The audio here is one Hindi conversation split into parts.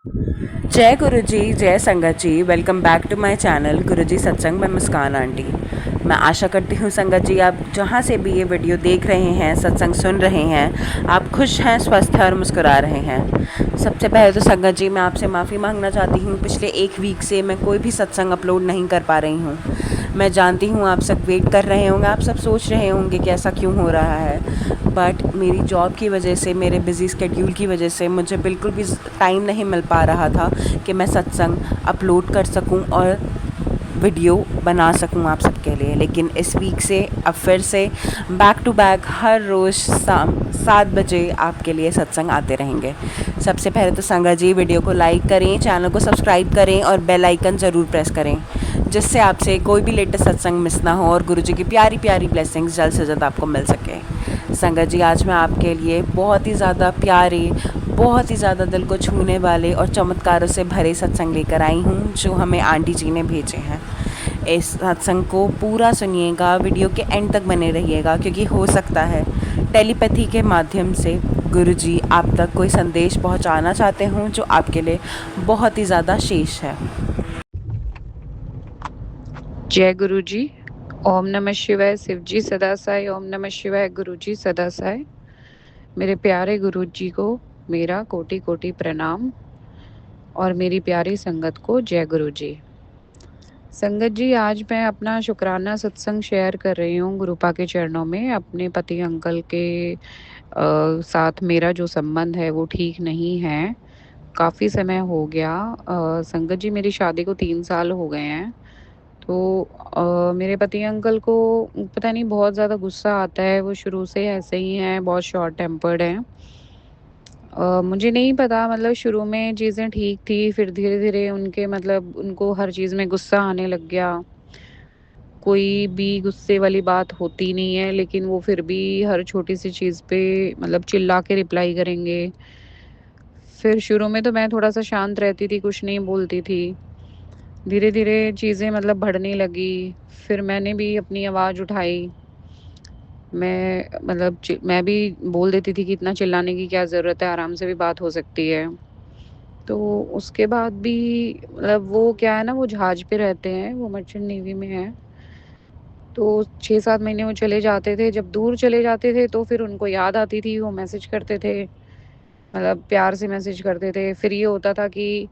जय गुरु जी, जय संगत जी। Welcome back to my channel Guru ji सत्संग में मुस्कान आंटी। मैं आशा करती हूँ संगत जी आप जहाँ से भी ये वीडियो देख रहे हैं, सत्संग सुन रहे हैं, आप खुश हैं, स्वस्थ हैं और मुस्कुरा रहे हैं। सबसे पहले तो संगत जी मैं आपसे माफ़ी मांगना चाहती हूँ, पिछले एक वीक से मैं कोई भी सत्संग अपलोड नहीं कर पा रही हूँ। मैं जानती हूँ आप सब वेट कर रहे होंगे, आप सब सोच रहे होंगे कि ऐसा क्यों हो रहा है, बट मेरी जॉब की वजह से, मेरे बिज़ी स्केड्यूल की वजह से मुझे बिल्कुल भी टाइम नहीं मिल पा रहा था कि मैं सत्संग अपलोड कर सकूं और वीडियो बना सकूं आप सबके लिए। लेकिन इस वीक से अब फिर से बैक टू बैक हर रोज़ शाम 7 बजे आपके लिए सत्संग आते रहेंगे। सबसे पहले तो संगत जी वीडियो को लाइक करें, चैनल को सब्सक्राइब करें और बेल आइकन ज़रूर प्रेस करें, जिससे आपसे कोई भी लेटेस्ट सत्संग मिस ना हो और गुरु जी की प्यारी प्यारी ब्लेसिंग्स जल्द से जल्द आपको मिल सके। संगत जी आज मैं आपके लिए बहुत ही ज़्यादा प्यारे, बहुत ही ज़्यादा दिल को छूने वाले और चमत्कारों से भरे सत्संग लेकर आई हूँ जो हमें आंटी जी ने भेजे हैं। इस सत्संग को पूरा सुनिएगा, वीडियो के एंड तक बने रहिएगा, क्योंकि हो सकता है टेलीपैथी के माध्यम से गुरु जी आप तक कोई संदेश पहुँचाना चाहते हों जो आपके लिए बहुत ही ज़्यादा शेष है। जय गुरु जी। ओम नमः शिवाय। शिव जी सदा साई। ओम नमः शिवाय। गुरु जी सदा साई। मेरे प्यारे गुरु जी को मेरा कोटि कोटि प्रणाम और मेरी प्यारी संगत को जय गुरु जी। संगत जी आज मैं अपना शुक्राना सत्संग शेयर कर रही हूँ गुरुपा के चरणों में। अपने पति अंकल के साथ मेरा जो संबंध है वो ठीक नहीं है। काफ़ी समय हो गया। संगत जी मेरी शादी को 3 साल हो गए हैं। तो मेरे पति अंकल को पता नहीं बहुत ज़्यादा गुस्सा आता है। वो शुरू से ऐसे ही हैं, बहुत शॉर्ट टेम्पर्ड हैं। मुझे नहीं पता, मतलब शुरू में चीज़ें ठीक थी, फिर धीरे-धीरे उनके मतलब उनको हर चीज़ में गुस्सा आने लग गया। कोई भी गुस्से वाली बात होती नहीं है, लेकिन वो फिर भी हर छोटी-सी चीज़ पे मतलब चिल्ला के रिप्लाई करेंगे। फिर शुरू में तो मैं थोड़ा-सा शांत रहती थी, कुछ नहीं बोलती थी। धीरे-धीरे चीज़ें मतलब बढ़ने लगी, फिर मैंने भी अपनी आवाज़ उठाई। मैं भी बोल देती थी कि इतना चिल्लाने की क्या ज़रूरत है, आराम से भी बात हो सकती है। तो उसके बाद भी मतलब वो क्या है ना, वो जहाज पे रहते हैं, वो मर्चेंट नेवी में हैं। तो 6-7 महीने वो चले जाते थे, जब दूर चले जाते थे तो फिर उनको याद आती थी, वो मैसेज करते थे, मतलब प्यार से मैसेज करते थे। फिर ये होता था कि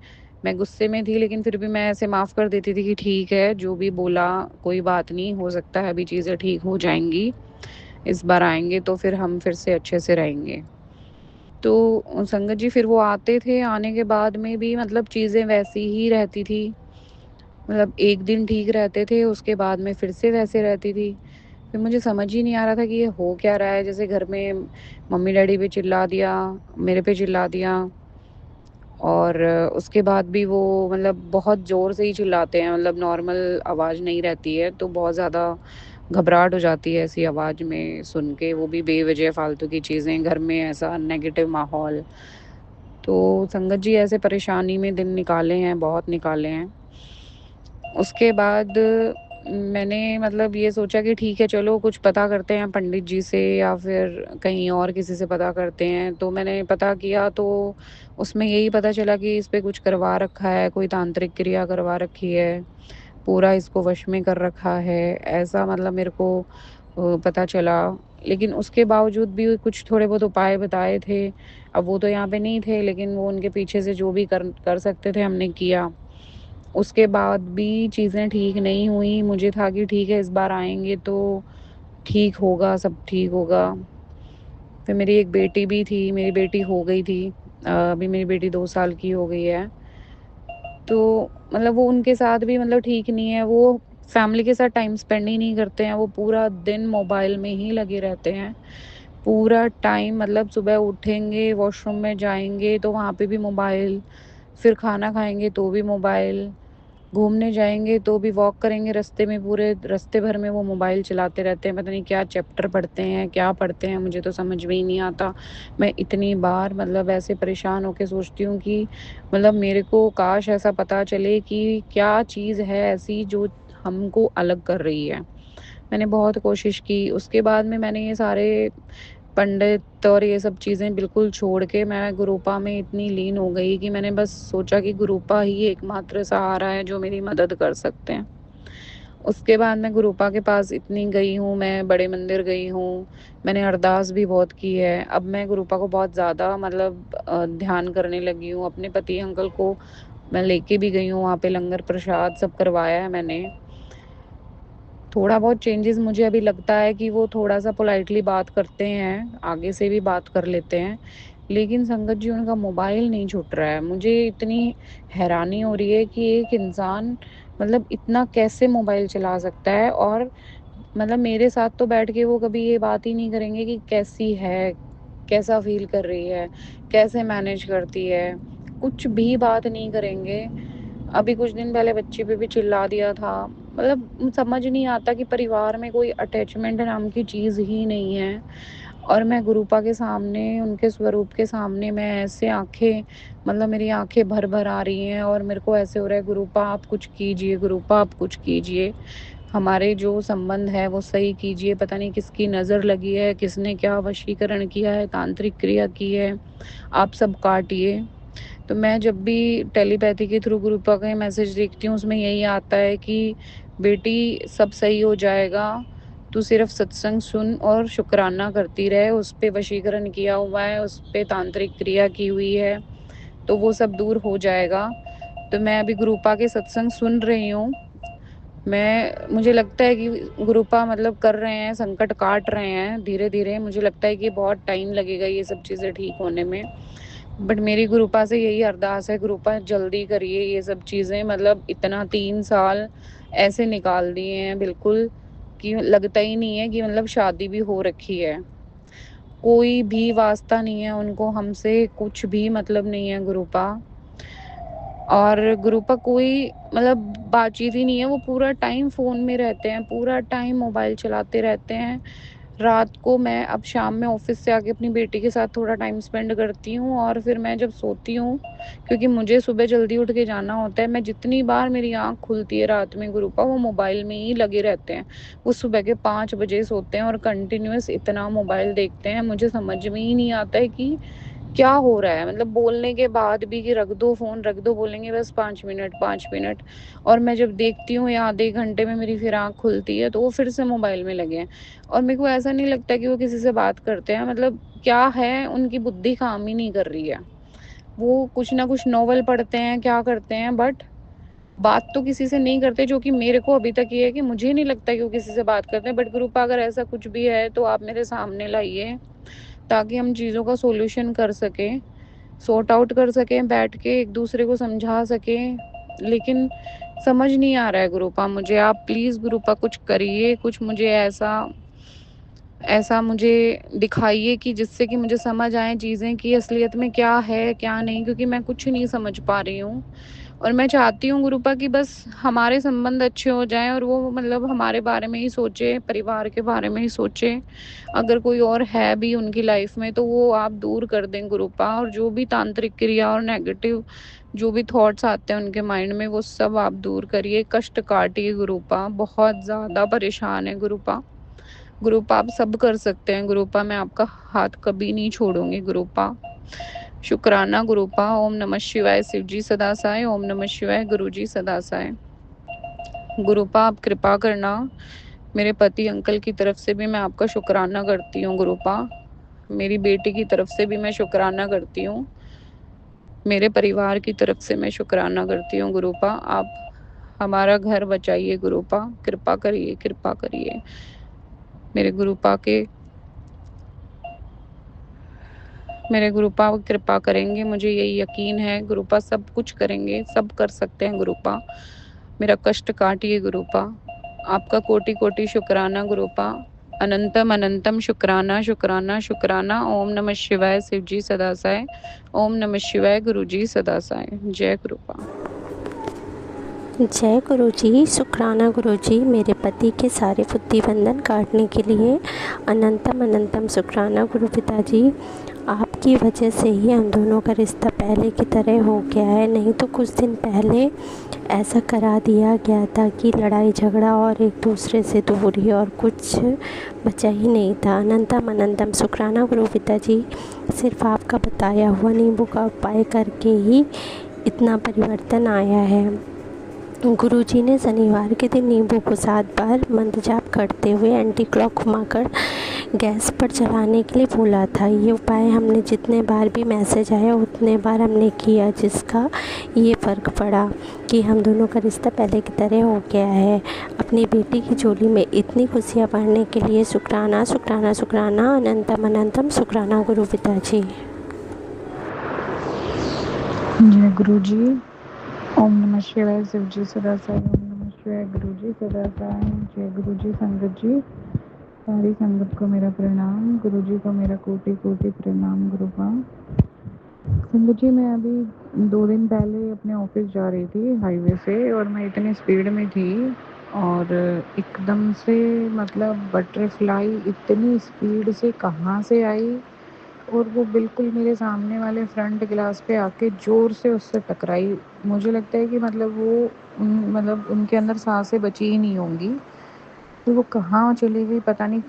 मैं गुस्से में थी, लेकिन फिर भी मैं ऐसे माफ़ कर देती थी कि ठीक है, जो भी बोला कोई बात नहीं, हो सकता है अभी चीज़ें ठीक हो जाएँगी। इस बार आएँगे तो फिर हम फिर से अच्छे से रहेंगे। तो संगत जी फिर वो आते थे, आने के बाद में भी मतलब चीज़ें वैसी ही रहती थी। मतलब एक दिन ठीक रहते थे, उसके बाद में फिर से वैसे रहती थी। फिर मुझे समझ ही नहीं आ रहा था कि ये हो क्या रहा है? जैसे घर में मम्मी-डैडी पे चिल्ला दिया, मेरे पे चिल्ला दिया और उसके बाद भी वो मतलब बहुत ज़ोर से ही चिल्लाते हैं, मतलब नॉर्मल आवाज़ नहीं रहती है, तो बहुत ज़्यादा घबराहट हो जाती है ऐसी आवाज़ में सुन के, वो भी बेवजह फ़ालतू की चीज़ें, घर में ऐसा नेगेटिव माहौल। तो संगत जी ऐसे परेशानी में दिन निकाले हैं, बहुत निकाले हैं। उसके बाद मैंने मतलब ये सोचा कि ठीक है चलो कुछ पता करते हैं पंडित जी से या फिर कहीं और किसी से पता करते हैं। तो मैंने पता किया तो उसमें यही पता चला कि इस पे कुछ करवा रखा है, कोई तांत्रिक क्रिया करवा रखी है, पूरा इसको वश में कर रखा है, ऐसा मतलब मेरे को पता चला। लेकिन उसके बावजूद भी कुछ थोड़े बहुत उपाय बताए थे। अब वो तो यहाँ पे नहीं थे, लेकिन वो उनके पीछे से जो भी कर कर सकते थे हमने किया। उसके बाद भी चीज़ें ठीक नहीं हुई। मुझे था कि ठीक है इस बार आएँगे तो ठीक होगा, सब ठीक होगा। फिर मेरी एक बेटी भी थी, मेरी बेटी हो गई थी। अभी मेरी बेटी 2 साल की हो गई है। तो मतलब वो उनके साथ भी मतलब ठीक नहीं है, वो फैमिली के साथ टाइम स्पेंड ही नहीं करते हैं, वो पूरा दिन मोबाइल में ही लगे रहते हैं। पूरा टाइम मतलब सुबह उठेंगे, वॉशरूम में जाएँगे तो वहाँ पे भी मोबाइल, फिर खाना खाएँगे तो भी मोबाइल, घूमने जाएँगे तो भी, वॉक करेंगे रास्ते में, पूरे रास्ते भर में वो मोबाइल चलाते रहते हैं। पता नहीं क्या चैप्टर पढ़ते हैं, क्या पढ़ते हैं, मुझे तो समझ में ही नहीं आता। मैं इतनी बार मतलब ऐसे परेशान होके सोचती हूँ कि मतलब मेरे को काश ऐसा पता चले कि क्या चीज़ है ऐसी जो हमको अलग कर रही है। मैंने बहुत कोशिश की, उसके बाद में मैंने ये सारे पंडित और ये सब चीज़ें बिल्कुल छोड़ के मैं गुरूपा में इतनी लीन हो गई कि मैंने बस सोचा कि गुरूपा ही एकमात्र सहारा है जो मेरी मदद कर सकते हैं। उसके बाद मैं गुरूपा के पास इतनी गई हूँ, मैं बड़े मंदिर गई हूँ, मैंने अरदास भी बहुत की है। अब मैं गुरूपा को बहुत ज़्यादा मतलब ध्यान करने लगी हूँ। अपने पति अंकल को मैं लेके भी गई हूँ, वहाँ पे लंगर प्रसाद सब करवाया है मैंने। थोड़ा बहुत चेंजेस मुझे अभी लगता है कि वो थोड़ा-सा पोलाइटली बात करते हैं, आगे से भी बात कर लेते हैं। लेकिन संगत जी उनका मोबाइल नहीं छूट रहा है। मुझे इतनी हैरानी हो रही है कि एक इंसान मतलब इतना कैसे मोबाइल चला सकता है, और मतलब मेरे साथ तो बैठ के वो कभी ये बात ही नहीं करेंगे कि कैसी है, कैसा फ़ील कर रही है, कैसे मैनेज करती है, कुछ भी बात नहीं करेंगे। अभी कुछ दिन पहले बच्चे पे भी चिल्ला दिया था। मतलब समझ नहीं आता कि परिवार में कोई अटैचमेंट नाम की चीज़ ही नहीं है। और मैं गुरूपा के सामने, उनके स्वरूप के सामने मैं ऐसे आँखें, मतलब मेरी आँखें भर-भर आ रही हैं और मेरे को ऐसे हो रहा है, गुरूपा आप कुछ कीजिए, गुरूपा आप कुछ कीजिए। हमारे जो संबंध है वो सही कीजिए। पता नहीं किसकी नज़र लगी है, किसने क्या वशीकरण किया है, तांत्रिक क्रिया की है, आप सब काटिए। तो मैं जब भी टेलीपैथी के थ्रू गुरूपा का मैसेज देखती हूँ, उसमें यही आता है कि बेटी सब सही हो जाएगा, तू सिर्फ सत्संग सुन और शुक्राना करती रहे। उस पे वशीकरण किया हुआ है, उस पे तांत्रिक क्रिया की हुई है, तो वो सब दूर हो जाएगा। तो मैं अभी गुरूपा के सत्संग सुन रही हूँ। मुझे लगता है कि गुरूपा मतलब कर रहे हैं, संकट काट रहे हैं धीरे-धीरे। मुझे लगता है कि बहुत टाइम लगेगा ये सब चीज़ें ठीक होने में। बट मेरी गुरूपा से यही अरदास है, गुरूपा जल्दी करिए ये सब चीज़ें। मतलब इतना 3 साल ऐसे निकाल दिए हैं बिल्कुल कि लगता ही नहीं है कि मतलब शादी भी हो रखी है। कोई भी वास्ता नहीं है उनको हमसे, कुछ भी मतलब नहीं है गुरूपा। और गुरूपा कोई मतलब बातचीत ही नहीं है, वो पूरा टाइम फ़ोन में रहते हैं, पूरा टाइम मोबाइल चलाते रहते हैं। रात को मैं अब शाम में ऑफ़िस से आके अपनी बेटी के साथ थोड़ा टाइम स्पेंड करती हूँ, और फिर मैं जब सोती हूँ, क्योंकि मुझे सुबह जल्दी उठ के जाना होता है, मैं जितनी बार मेरी आँख खुलती है रात में गुरूपा वो मोबाइल में ही लगे रहते हैं। वो सुबह के 5 बजे सोते हैं और कंटिन्यूअस इतना मोबाइल देखते हैं, मुझे समझ में ही नहीं आता है कि क्या हो रहा है? मतलब बोलने के बाद भी कि रख दो फ़ोन, रख दो, बोलेंगे बस 5 मिनट, 5 मिनट। और मैं जब देखती हूँ या आधे घंटे में मेरी फिर आँख खुलती है, तो वो फिर से मोबाइल में लगे हैं। और मेरे को ऐसा नहीं लगता कि वो किसी से बात करते हैं, मतलब क्या है, उनकी बुद्धि काम ही नहीं कर रही है। वो कुछ ना कुछ नॉवल पढ़ते हैं, क्या करते हैं, बट बात तो किसी से नहीं करते, जो कि मेरे को अभी तक ये है कि मुझे नहीं लगता कि वो किसी से बात करते हैं। बट ग्रुप अगर ऐसा कुछ भी है तो आप मेरे सामने लाइए, ताकि हम चीज़ों का सॉल्यूशन कर सकें, सॉर्ट आउट कर सकें, बैठ के एक-दूसरे को समझा सकें। लेकिन समझ नहीं आ रहा है गुरूपा मुझे, आप प्लीज़ गुरूपा कुछ करिए, कुछ मुझे ऐसा ऐसा मुझे दिखाइए कि जिससे कि मुझे समझ आएँ चीज़ें कि असलियत में क्या है, क्या नहीं, क्योंकि मैं कुछ नहीं समझ पा रही हूँ। और मैं चाहती हूँ गुरूपा कि बस हमारे संबंध अच्छे हो जाएँ और वो मतलब हमारे बारे में ही सोचे, परिवार के बारे में ही सोचे। अगर कोई और है भी उनकी लाइफ़ में तो वो आप दूर कर दें गुरूपा, और जो भी तांत्रिक क्रिया और नेगेटिव जो भी थॉट्स आते हैं उनके माइंड में वो सब आप दूर करिए, कष्ट काटिए गुरूपा। बहुत ज़्यादा परेशान है गुरूपा। गुरूपा आप सब कर सकते हैं गुरूपा, मैं आपका हाथ कभी नहीं छोड़ूँगी गुरूपा। शुक्राना गुरूपा। ओम नमः शिवाय, शिव जी सदा सहाय। ओम नमः शिवाय, गुरु जी सदा सहाय। गुरूपा आप कृपा करना, मेरे पति अंकल की तरफ से भी मैं आपका शुक्राना करती हूँ गुरूपा। मेरी बेटी की तरफ से भी मैं शुक्राना करती हूँ। मेरे परिवार की तरफ से मैं शुक्राना करती हूँ गुरूपा। आप हमारा घर बचाइए गुरूपा, कृपा करिए, कृपा करिए। मेरे गुरूपा के मेरे गुरूपा कृपा करेंगे, मुझे यही यकीन है। गुरूपा सब कुछ करेंगे, सब कर सकते हैं गुरूपा। मेरा कष्ट काटिए गुरूपा। आपका कोटि-कोटि शुक्राना गुरूपा। अनंतम अनंतम शुक्राना, शुक्राना, शुक्राना। ओम नमः शिवाय, शिव जी सदा सहाय। ओम नमः शिवाय, गुरु जी सदा सहाय। जय गुरूपा। जय गुरु जी। शुक्राना गुरु जी, मेरे पति के सारे बुद्धि बंधन काटने के लिए। अनंतम अनंतम शुक्राना गुरु पिताजी। आप की वजह से ही हम दोनों का रिश्ता पहले की तरह हो गया है। नहीं तो कुछ दिन पहले ऐसा करा दिया गया था कि लड़ाई झगड़ा और एक दूसरे से दूरी और कुछ बचा ही नहीं था। अनंतम अनंतम शुक्राना गुरु पिताजी, सिर्फ आपका बताया हुआ नींबू का उपाय करके ही इतना परिवर्तन आया है। गुरुजी ने शनिवार के दिन नींबू को 7 बार मंत्र जाप करते हुए एंटी क्लॉक घुमाकर गैस पर चलाने के लिए बोला था। ये उपाय हमने जितने बार भी मैसेज आया उतने बार हमने किया, जिसका ये फ़र्क पड़ा कि हम दोनों का रिश्ता पहले की तरह हो गया है। अपनी बेटी की झोली में इतनी खुशियाँ भरने के लिए शुक्राना शुक्राना शुक्राना अनंतम अनंतम शुक्राना गुरु पिताजी। जय गुरु जी। ओम नमः शिवाय। शिव जी सदा साई। ओम नमः शिवाय। गुरु जी सदा साई। जय गुरु जी। संगत जी, सारी संगत को मेरा प्रणाम। गुरु जी को मेरा कोटि कोटि प्रणाम। गुरुपा संगत जी, मैं अभी 2 दिन पहले अपने ऑफिस जा रही थी हाईवे से, और मैं इतनी स्पीड में थी और एकदम से मतलब बटरफ्लाई इतनी स्पीड से कहाँ से आई और वो बिल्कुल मेरे सामने वाले फ्रंट ग्लास पे आके ज़ोर से उससे टकराई। मुझे लगता है कि मतलब वो मतलब उनके अंदर सांसें बची ही नहीं होंगी, तो वो कहाँ चली गई पता नहीं।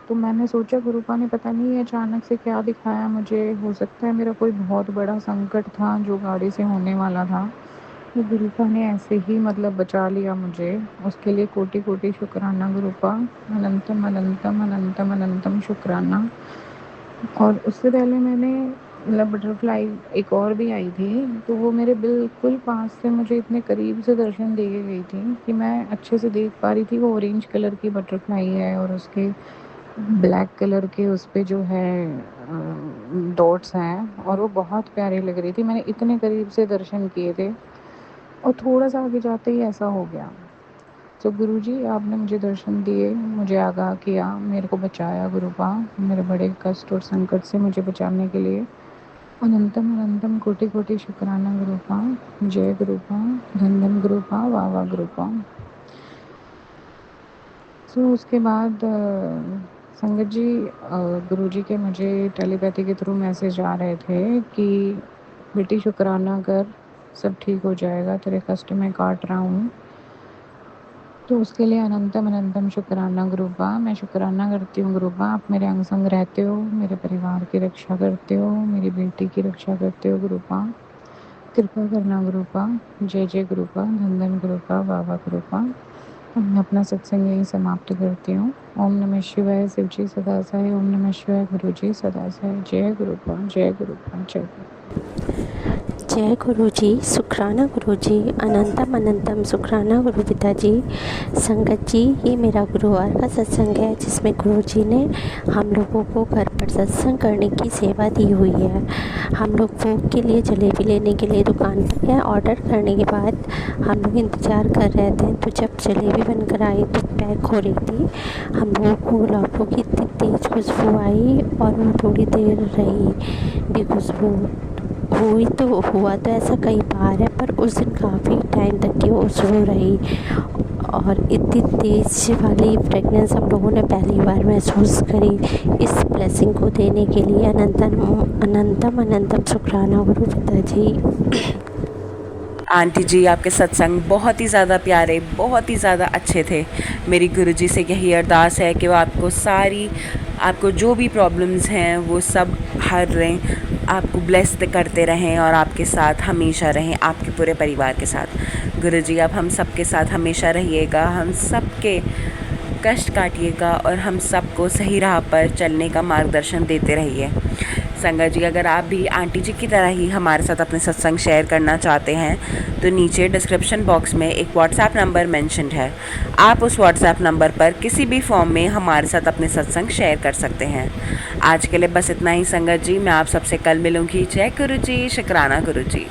तो मैंने सोचा गुरुपा ने पता नहीं अचानक से क्या दिखाया मुझे, हो सकता है मेरा कोई बहुत बड़ा संकट था जो गाड़ी से होने वाला था, तो गुरुपा ने ऐसे ही मतलब बचा लिया मुझे। उसके लिए कोटि कोटि शुक्राना गुरुपा। अनंतम अनंतम अनंतम अनंतम शुक्राना। और उससे पहले मैंने मतलब बटरफ्लाई एक और भी आई थी, तो वो मेरे बिल्कुल पास से मुझे इतने करीब से दर्शन दे के गई थी कि मैं अच्छे से देख पा रही थी। वो ऑरेंज कलर की बटरफ्लाई है और उसके ब्लैक कलर के उस पे जो है डॉट्स हैं, और वो बहुत प्यारी लग रही थी। मैंने इतने करीब से दर्शन किए थे और थोड़ा सा आगे जाते ही ऐसा हो गया। तो गुरुजी, आपने मुझे दर्शन दिए, मुझे आगाह किया, मेरे को बचाया गुरुपा, मेरे बड़े कष्ट और संकट से मुझे बचाने के लिए अनंतम अनंतम कोटि कोटि शुक्राना गुरुपा। जय गुरुपा। धन धन गुरुपा। वाह वाह गुरुपा। तो उसके बाद संगत जी, गुरुजी के मुझे टेलीपैथी के थ्रू मैसेज आ रहे थे कि बेटी शुक्राना कर, सब ठीक हो जाएगा, तेरे कष्ट में काट रहा हूँ। तो उसके लिए अनंतम अनंतम शुक्राना गुरुपा। मैं शुक्राना करती हूँ गुरुपा, आप मेरे अंग संग रहते हो, मेरे परिवार की रक्षा करते हो, मेरी बेटी की रक्षा करते हो गुरुपा। कृपा करना गुरुपा। जय जय गुरुपा। धन धन गुरुपा। वाह वाह गुरुपा। मैं अपना सत्संग यही समाप्त करती हूँ। ओम नमः शिवाय। शिव जी सदा साई। ओम नमः शिवाय। गुरु जी सदा साई। जय गुरुपा। जय गुरुपा। जय गुरुपा। जय गुरु जी। शुक्राना गुरु जी। अनंतम अनंतम शुक्राना गुरु पिताजी। संगत जी, ये मेरा गुरुवार का सत्संग है जिसमें गुरु जी ने हम लोगों को घर पर सत्संग करने की सेवा दी हुई है। हम लोग भोग के लिए जलेबी लेने के लिए दुकान पर गए। ऑर्डर करने के बाद हम लोग इंतज़ार कर रहे थे, तो जब जलेबी बनकर आई तो पैक हो रही थी। हम लोगों को गुलाबों की इतनी तेज़ खुशबू आई और वो थोड़ी देर रही भी खुशबू हुई, तो हुआ तो ऐसा कई बार है, पर उस दिन काफ़ी टाइम तक की खुशबू रही और इतनी तेज़ वाली फ्रेगनेंस हम लोगों ने पहली बार महसूस करी। इस ब्लेसिंग को देने के लिए अनंतम अनंतम अनंतम शुक्राना गुरु पिताजी। आंटी जी, आपके सत्संग बहुत ही ज़्यादा प्यारे, बहुत ही ज़्यादा अच्छे थे। मेरी गुरुजी से यही अरदास है कि वो आपको जो भी प्रॉब्लम्स हैं वो सब हर रहें, आपको ब्लेस करते रहें और आपके साथ हमेशा रहें, आपके पूरे परिवार के साथ। गुरुजी, आप हम सब के साथ हमेशा रहिएगा, हम सब के कष्ट काटिएगा और हम सबको सही राह पर चलने का मार्गदर्शन देते रहिए। संगत जी, अगर आप भी आंटी जी की तरह ही हमारे साथ अपने सत्संग शेयर करना चाहते हैं तो नीचे डिस्क्रिप्शन बॉक्स में एक व्हाट्सएप नंबर मेंशन्ड है। आप उस व्हाट्सएप नंबर पर किसी भी फॉर्म में हमारे साथ अपने सत्संग शेयर कर सकते हैं। आज के लिए बस इतना ही संगत जी, मैं आप सबसे कल मिलूँगी। जय गुरु जी। शुक्राना गुरु जी।